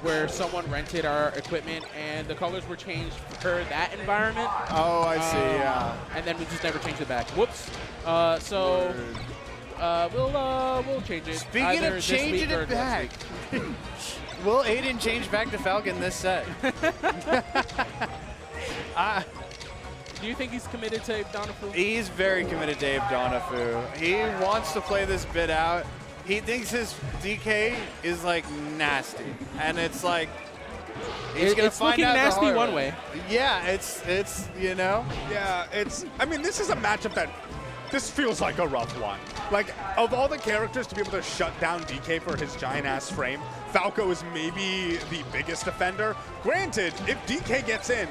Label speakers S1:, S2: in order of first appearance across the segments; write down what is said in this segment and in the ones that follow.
S1: where someone rented our equipment and the colors were changed for that environment.
S2: Oh, I see. Yeah.
S1: And then we just never changed it back. Whoops. We'll change it.
S2: Speaking
S1: either
S2: of
S1: this
S2: changing
S1: week or
S2: it
S1: next
S2: back,
S1: week.
S2: will Aiden change back to Falcon this set?
S1: Do you think he's committed to Apedanafoo?
S2: He's very committed to Apedanafoo. He wants to play this bit out. He thinks his DK is like nasty, and it's like he's gonna
S1: it's
S2: find
S1: looking
S2: out the
S1: nasty
S2: hard
S1: one way.
S2: Yeah, it's you know.
S3: Yeah, I mean, this is a matchup that this feels like a rough one. Like, of all the characters to be able to shut down DK for his giant-ass frame, Falco is maybe the biggest offender. Granted, if DK gets in,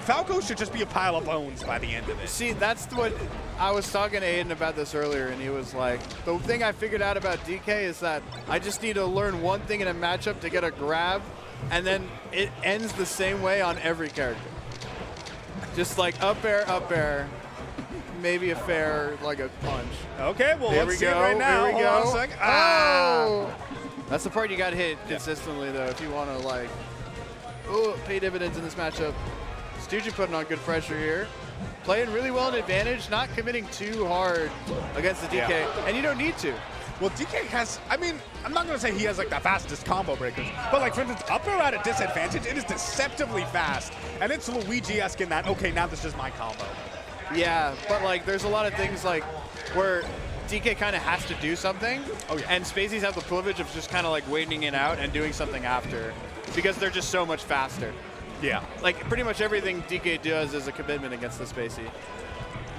S3: Falco should just be a pile of bones by the end of it.
S2: See, that's what I was talking to Aiden about this earlier, and he was like, the thing I figured out about DK is that I just need to learn one thing in a matchup to get a grab, and then it ends the same way on every character. Just like up air, maybe a fair, like a punch.
S3: Okay, well,
S2: There
S3: let's
S2: we
S3: see it
S2: go,
S3: right now.
S2: there we
S3: Hold on
S2: go.
S3: a second.
S2: Oh! That's the part you got to hit consistently, though, if you want to, like, pay dividends in this matchup. Stujin putting on good pressure here. Playing really well in advantage, not committing too hard against the DK, and you don't need to.
S3: Well, DK has, I mean, I'm not going to say he has like the fastest combo breakers, but like for instance, up air at a disadvantage, it is deceptively fast. And it's Luigi-esque in that, okay, now this is my combo.
S2: Yeah, but like there's a lot of things like where DK kind of has to do something, and Spaceys have the privilege of just kind of like waiting it out and doing something after, because they're just so much faster.
S3: Yeah.
S2: Like pretty much everything DK does is a commitment against the Spacey.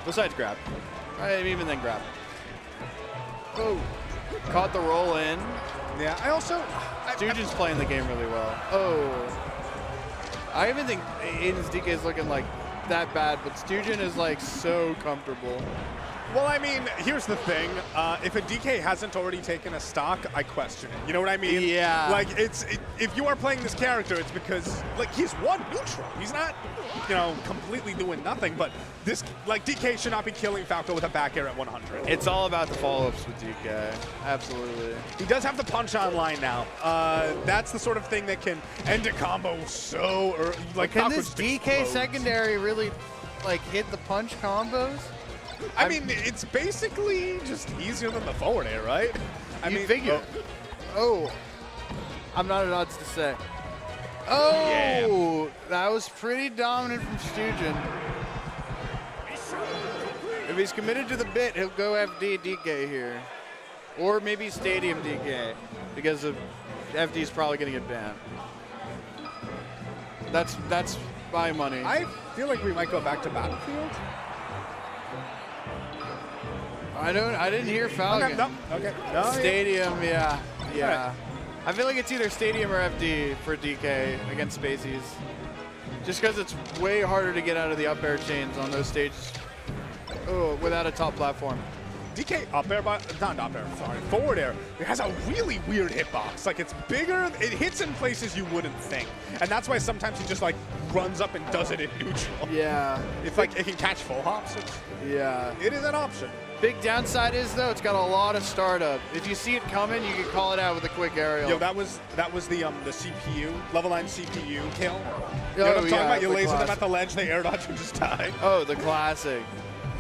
S2: Besides grab. Even then grab. Oh. Caught the roll in.
S3: Yeah, I also...
S2: Stujin's playing the game really well. Oh. I even think Aiden's DK is looking like that bad, but Stujin is like so comfortable.
S3: Well, I mean, here's the thing. If a DK hasn't already taken a stock, I question it. You know what I mean?
S2: Yeah.
S3: Like, if you are playing this character, it's because, like, he's one neutral. He's not, you know, completely doing nothing, but this, like, DK should not be killing Falco with a back air at 100.
S2: It's all about the follow-ups with DK. Absolutely.
S3: He does have the punch online now. That's the sort of thing that can end a combo so early. Like,
S2: can
S3: Falco's
S2: this DK
S3: explodes.
S2: secondary really, like, hit the punch combos?
S3: I mean, it's basically just easier than the forward air, right? I mean,
S2: figure. Oh, I'm not at odds to say. Oh, that was pretty dominant from Stujin. If he's committed to the bit, he'll go FD DK here. Or maybe Stadium DK, because of FD's probably going to get banned. That's my money.
S3: I feel like we might go back to Battlefield.
S2: I didn't hear Falcon.
S3: Okay. No,
S2: Stadium, yeah.
S3: Right.
S2: I feel like it's either Stadium or FD for DK against Spaceys. Just because it's way harder to get out of the up air chains on those stages without a top platform.
S3: DK up air, not up air, sorry, forward air. It has a really weird hitbox. Like, it's bigger, it hits in places you wouldn't think. And that's why sometimes he just, like, runs up and does it in neutral.
S2: Yeah.
S3: If, like, it can catch full hops, it is an option.
S2: Big downside is, though, it's got a lot of startup. If you see it coming, you can call it out with a quick aerial.
S3: Yo, that was the CPU, level 9 CPU kill. You know what I'm talking about? You laser them at the ledge, they air dodge and just die.
S2: Oh, the classic.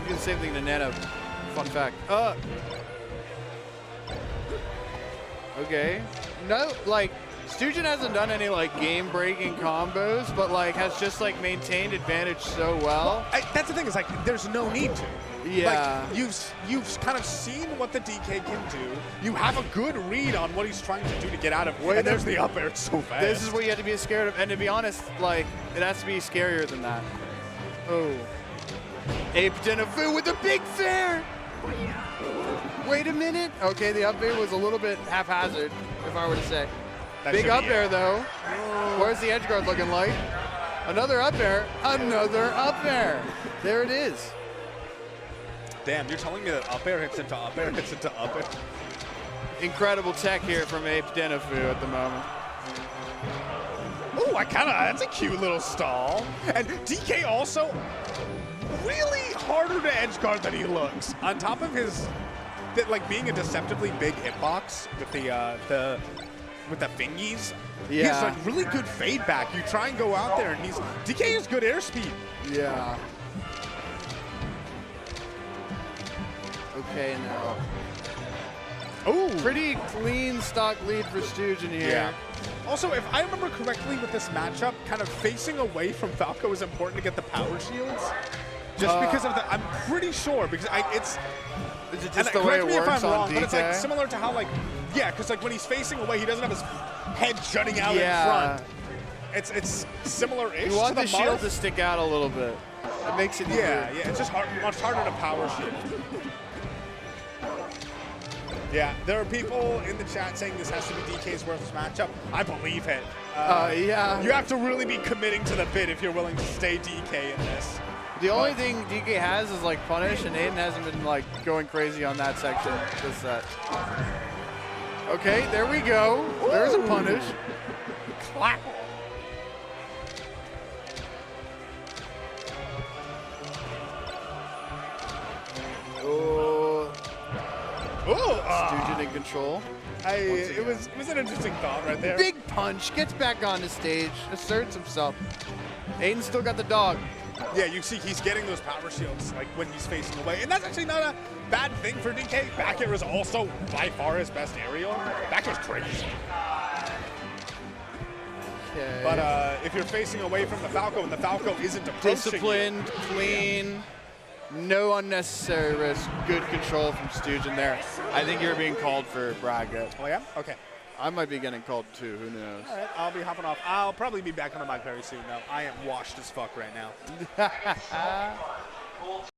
S2: You do the same thing to Nana. Fun fact. Okay. No, like, Stujin hasn't done any, like, game-breaking combos, but, like, has just, like, maintained advantage so well.
S3: That's the thing, is, like, there's no need to.
S2: Yeah.
S3: Like, you've kind of seen what the DK can do. You have a good read on what he's trying to do to get out of it. And there's the up air, it's so fast.
S2: This is what you have to be scared of. And to be honest, like, it has to be scarier than that. Oh. Apedanafoo with a big fair. Wait a minute. Okay, the up air was a little bit haphazard, if I were to say. Big up air, though. Where's the edge guard looking like? Another up air. Another up air. There it is.
S3: Damn, you're telling me that up air hits into up air hits into up air?
S2: Incredible tech here from Apedanafoo at the moment.
S3: Ooh, that's a cute little stall. And DK also really harder to edge guard than he looks. On top of his, like, being a deceptively big hitbox with the with the fingies.
S2: Yeah.
S3: He's like really good fade back. You try and go out there, and DK has good airspeed.
S2: Yeah. Okay, now.
S3: Oh,
S2: Pretty clean stock lead for Stujin here.
S3: yeah. Also, if I remember correctly with this matchup, kind of facing away from Falco is important to get the power shields. Just because of the, I'm pretty sure, because it's,
S2: Is it
S3: and
S2: just the way
S3: correct
S2: it
S3: me if
S2: works
S3: I'm
S2: on
S3: wrong, but it's like
S2: DK?
S3: similar to how like, yeah, because like when he's facing away, he doesn't have his head jutting out
S2: Yeah.
S3: in front. It's similar-ish
S2: You want
S3: to
S2: the shield
S3: Marth.
S2: to stick out a little bit. It makes it easier.
S3: Yeah, it's just much harder to power shield. Yeah, there are people in the chat saying this has to be DK's worst matchup. I believe it.
S2: Yeah.
S3: You have to really be committing to the bid if you're willing to stay DK in this.
S2: The only thing DK has is like punish, and Aiden hasn't been like going crazy on that section this set. Okay, there we go. There's a punish.
S3: Clap.
S2: Oh,
S3: Oh,
S2: Stujin in control.
S3: it was an interesting thought right there.
S2: Big punch, gets back on the stage, asserts himself. Aiden's still got the dog.
S3: Yeah, you see he's getting those power shields like when he's facing away. And that's actually not a bad thing for DK. Back air is also by far his best aerial. Back air's crazy.
S2: Okay.
S3: But if you're facing away from the Falco and the Falco isn't approaching
S2: Disciplined, clean, no unnecessary risk. Good control from Stujin there. I think you're being called for bracket.
S3: Oh yeah? Okay.
S2: I might be getting called too, who knows?
S3: All right, I'll be hopping off. I'll probably be back on the mic very soon though. I am washed as fuck right now.